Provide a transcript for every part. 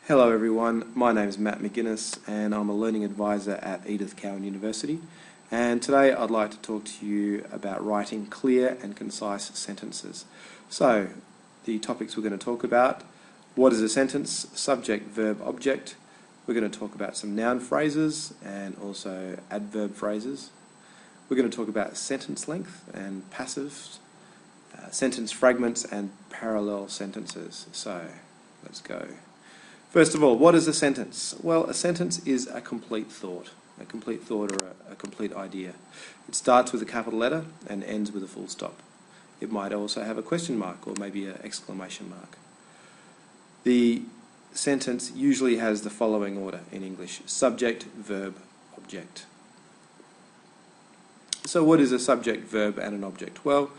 Hello everyone, my name is Matt McGuinness and I'm a Learning Advisor at Edith Cowan University, and today I'd like to talk to you about writing clear and concise sentences. So, the topics we're going to talk about: what is a sentence, subject, verb, object. We're going to talk about some noun phrases and also adverb phrases. We're going to talk about sentence length and passives, sentence fragments and parallel sentences. So, let's go. First of all, what is a sentence? Well, a sentence is a complete thought or a complete idea. It starts with a capital letter and ends with a full stop. It might also have a question mark or maybe an exclamation mark. The sentence usually has the following order in English: subject, verb, object. So what is a subject, verb and an object? Well,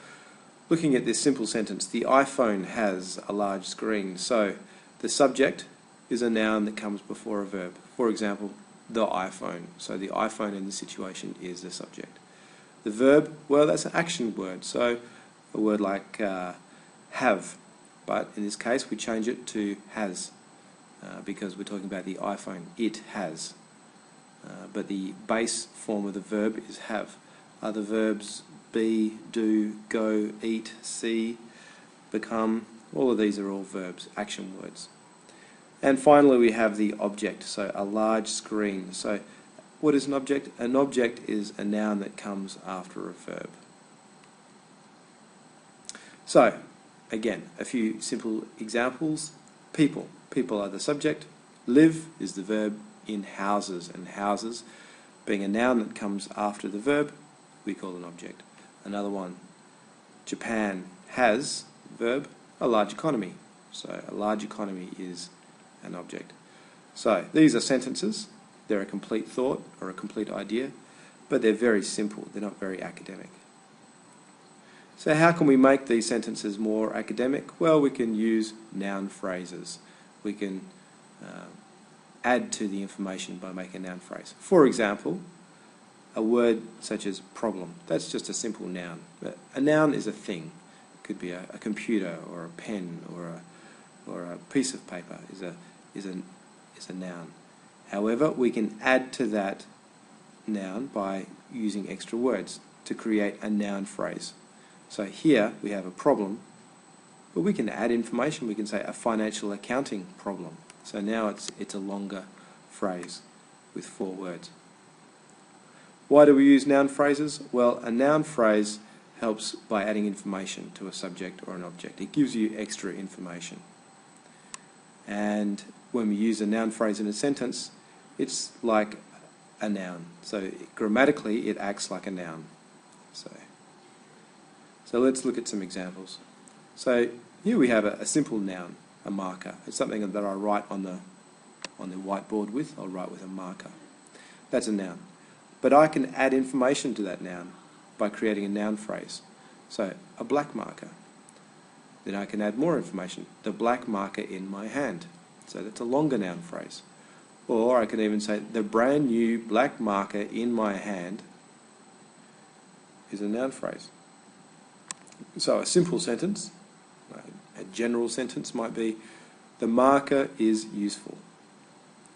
looking at this simple sentence, the iPhone has a large screen. So the subject is a noun that comes before a verb. For example, the iPhone. So the iPhone in this situation is the subject. The verb, well, that's an action word. So a word like have. But in this case, we change it to has because we're talking about the iPhone. It has. But the base form of the verb is have. Other verbs: be, do, go, eat, see, become. All of these are all verbs, action words. And finally we have the object, so a large screen. So what is an object? An object is a noun that comes after a verb. So, again, a few simple examples. People. People are the subject. Live is the verb in houses, and houses being a noun that comes after the verb, we call an object. Another one, Japan has, verb, a large economy. So a large economy is an object. So these are sentences. They're a complete thought or a complete idea, but they're very simple. They're not very academic. So how can we make these sentences more academic? Well, we can use noun phrases. We can add to the information by making a noun phrase. For example, a word such as problem. That's just a simple noun. A noun is a thing. It could be a computer or a pen or a piece of paper is a noun. However, we can add to that noun by using extra words to create a noun phrase. So here we have a problem, but we can add information. We can say a financial accounting problem. So now it's a longer phrase with 4 words. Why do we use noun phrases? Well, a noun phrase helps by adding information to a subject or an object. It gives you extra information. And when we use a noun phrase in a sentence, it's like a noun. So grammatically, it acts like a noun. So let's look at some examples. So here we have a simple noun, a marker. It's something that I write on the whiteboard with. I'll write with a marker. That's a noun. But I can add information to that noun by creating a noun phrase. So a black marker. Then I can add more information. The black marker in my hand. So that's a longer noun phrase. Or I can even say the brand new black marker in my hand is a noun phrase. So a simple sentence, a general sentence might be, the marker is useful.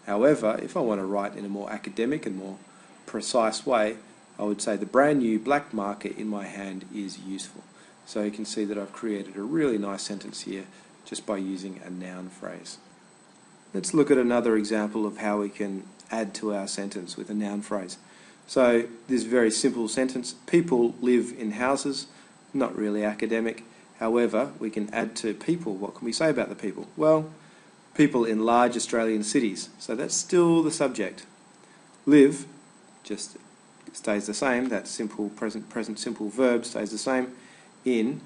However, if I want to write in a more academic and more precise way, I would say the brand new black marker in my hand is useful. So you can see that I've created a really nice sentence here just by using a noun phrase. Let's look at another example of how we can add to our sentence with a noun phrase. So this very simple sentence: people live in houses. Not really academic. However, we can add to people. What can we say about the people? Well, people in large Australian cities. So that's still the subject. Live just stays the same. That simple present simple verb stays the same. In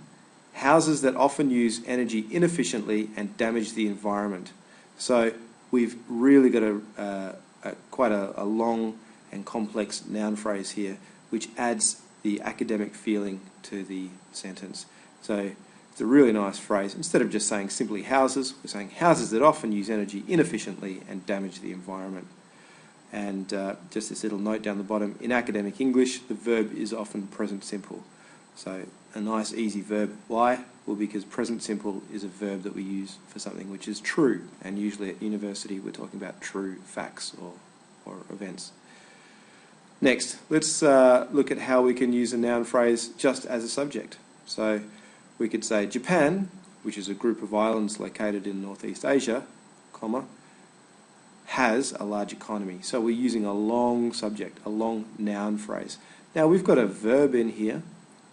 houses that often use energy inefficiently and damage the environment. So we've really got quite a long and complex noun phrase here, which adds the academic feeling to the sentence. So it's a really nice phrase. Instead of just saying simply houses, we're saying houses that often use energy inefficiently and damage the environment. And just this little note down the bottom, in academic English, the verb is often present simple. So a nice easy verb. Why? Well, because present simple is a verb that we use for something which is true, and usually at university we're talking about true facts or events. Next, let's look at how we can use a noun phrase just as a subject. So we could say Japan, which is a group of islands located in Northeast Asia, comma, has a large economy. So we're using a long subject, a long noun phrase. Now we've got a verb in here,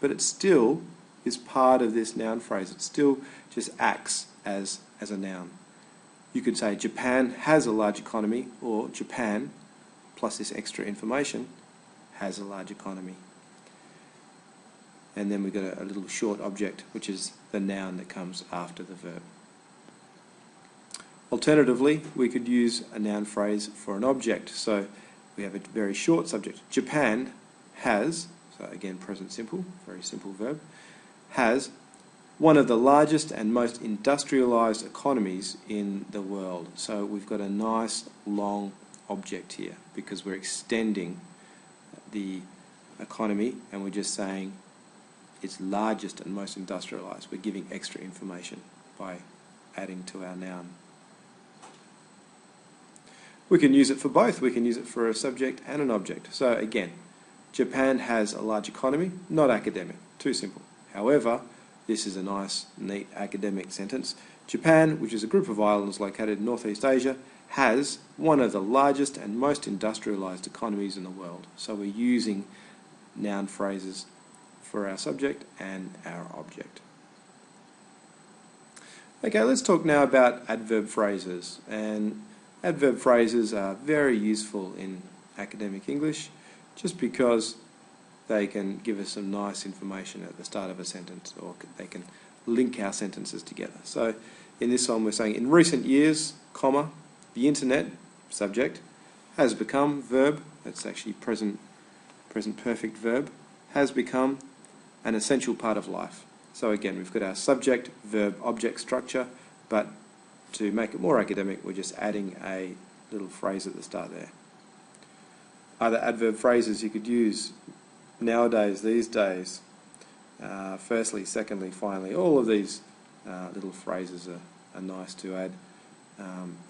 but it still is part of this noun phrase. It still just acts as a noun. You could say Japan has a large economy, or Japan, plus this extra information, has a large economy. And then we've got a little short object, which is the noun that comes after the verb. Alternatively, we could use a noun phrase for an object. So we have a very short subject. Japan has, so again present simple, very simple verb, has one of the largest and most industrialised economies in the world. So we've got a nice long object here because we're extending the economy and we're just saying it's largest and most industrialised. We're giving extra information by adding to our noun. We can use it for both. We can use it for a subject and an object. So again, Japan has a large economy, not academic, too simple. However, this is a nice, neat academic sentence. Japan, which is a group of islands located in Northeast Asia, has one of the largest and most industrialised economies in the world. So we're using noun phrases for our subject and our object. Okay, let's talk now about adverb phrases. And adverb phrases are very useful in academic English just because they can give us some nice information at the start of a sentence, or they can link our sentences together. So in this one we're saying, in recent years, comma, the internet, subject, has become, verb, that's actually present perfect verb, has become an essential part of life. So again, we've got our subject, verb, object structure, but to make it more academic, we're just adding a little phrase at the start there. Other adverb phrases you could use nowadays, these days, firstly, secondly, finally, all of these little phrases are nice to add.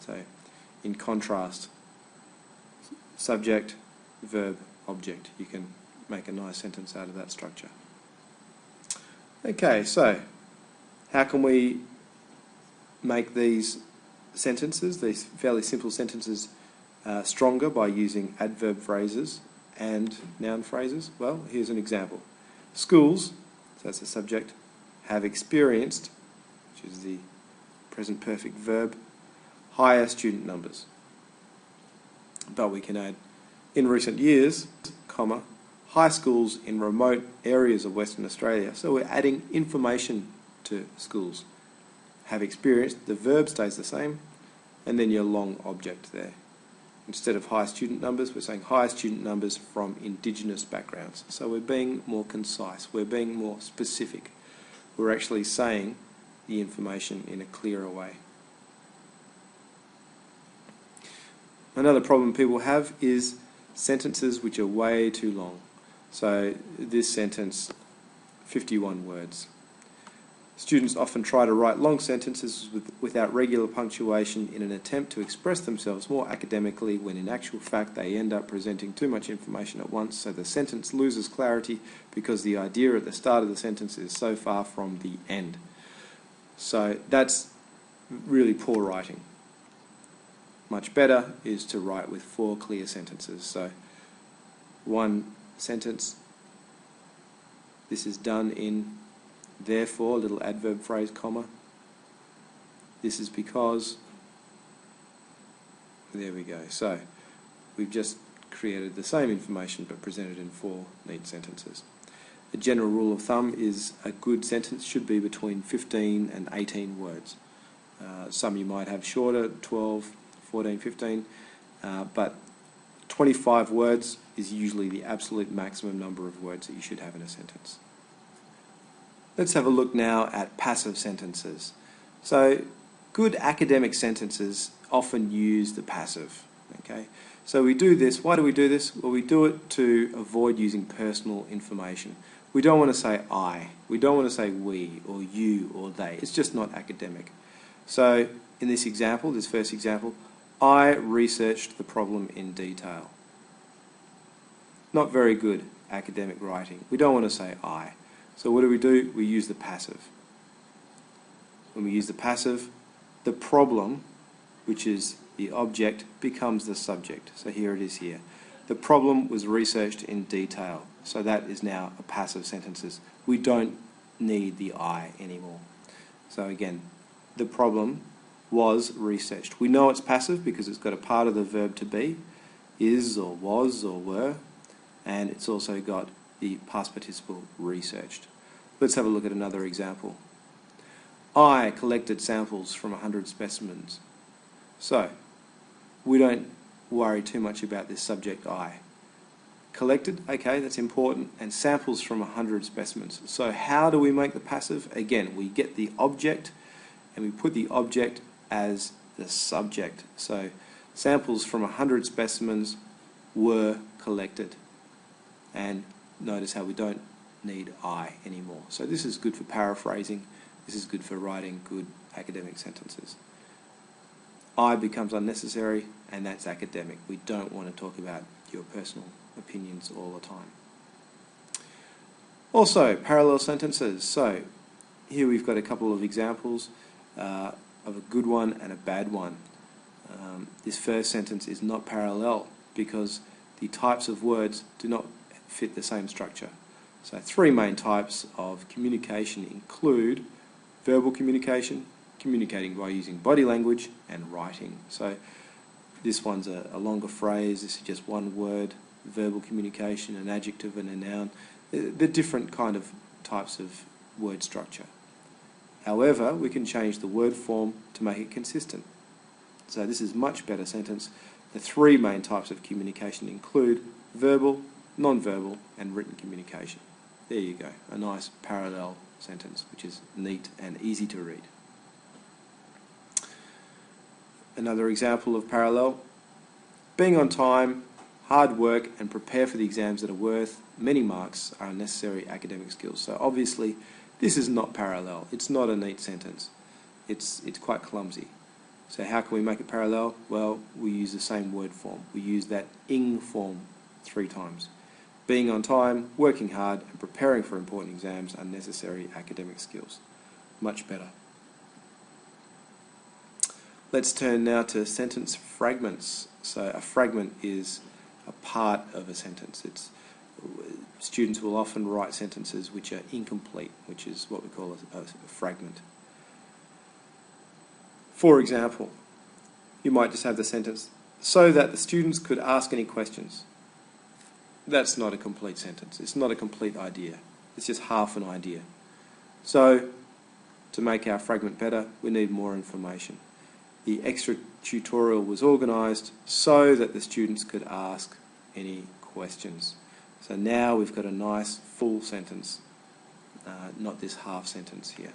So in contrast, subject, verb, object, you can make a nice sentence out of that structure. Okay, so how can we make these sentences, these fairly simple sentences, stronger by using adverb phrases and noun phrases? Well, here's an example. Schools, so that's the subject, have experienced, which is the present perfect verb, higher student numbers. But we can add, in recent years, comma, high schools in remote areas of Western Australia. So we're adding information to schools. Have experienced, the verb stays the same, and then your long object there. Instead of high student numbers, we're saying high student numbers from Indigenous backgrounds. So we're being more concise, we're being more specific. We're actually saying the information in a clearer way. Another problem people have is sentences which are way too long. So this sentence, 51 words. Students often try to write long sentences without regular punctuation in an attempt to express themselves more academically, when in actual fact they end up presenting too much information at once, so the sentence loses clarity because the idea at the start of the sentence is so far from the end. So that's really poor writing. Much better is to write with 4 clear sentences. So one sentence, this is done in therefore, little adverb phrase, comma. This is because, there we go. So we've just created the same information but presented in 4 neat sentences. A general rule of thumb is a good sentence should be between 15 and 18 words. Some you might have shorter, 12, 14, 15, but 25 words is usually the absolute maximum number of words that you should have in a sentence. Let's have a look now at passive sentences. So good academic sentences often use the passive. Okay, so we do this. Why do we do this? Well, we do it to avoid using personal information. We don't want to say I. We don't want to say we or you or they. It's just not academic. So in this example, this first example, I researched the problem in detail. Not very good academic writing. We don't want to say I. So what do? We use the passive. When we use the passive, the problem, which is the object, becomes the subject. So here it is here. The problem was researched in detail. So that is now a passive sentence. We don't need the I anymore. So again, the problem was researched. We know it's passive because it's got a part of the verb to be, is or was or were, and it's also got the past participle researched. Let's have a look at another example. I collected samples from 100 specimens. So, we don't worry too much about this subject I. Collected, okay, that's important, and samples from 100 specimens. So how do we make the passive? Again, we get the object and we put the object as the subject. So samples from 100 specimens were collected. And notice how we don't need I anymore. So this is good for paraphrasing. This is good for writing good academic sentences. I becomes unnecessary, and that's academic. We don't want to talk about your personal opinions all the time. Also, parallel sentences. So here we've got a couple of examples of a good one and a bad one. This first sentence is not parallel because the types of words do not fit the same structure. So three main types of communication include verbal communication, communicating by using body language, and writing. So this one's a longer phrase. This is just one word. Verbal communication, an adjective and a noun. They're different kind of types of word structure. However, we can change the word form to make it consistent. So this is a much better sentence. The three main types of communication include verbal, non-verbal, and written communication. There you go, a nice parallel sentence, which is neat and easy to read. Another example of parallel: being on time, hard work, and prepare for the exams that are worth many marks are necessary academic skills. So obviously, this is not parallel. It's not a neat sentence. It's quite clumsy. So how can we make it parallel? Well, we use the same word form. We use that ing form 3 times. Being on time, working hard, and preparing for important exams are necessary academic skills. Much better. Let's turn now to sentence fragments. So a fragment is a part of a sentence. Students will often write sentences which are incomplete, which is what we call a fragment. For example, you might just have the sentence, so that the students could ask any questions. That's not a complete sentence. It's not a complete idea. It's just half an idea. So, to make our fragment better, we need more information. The extra tutorial was organised so that the students could ask any questions. So now we've got a nice full sentence, not this half sentence here.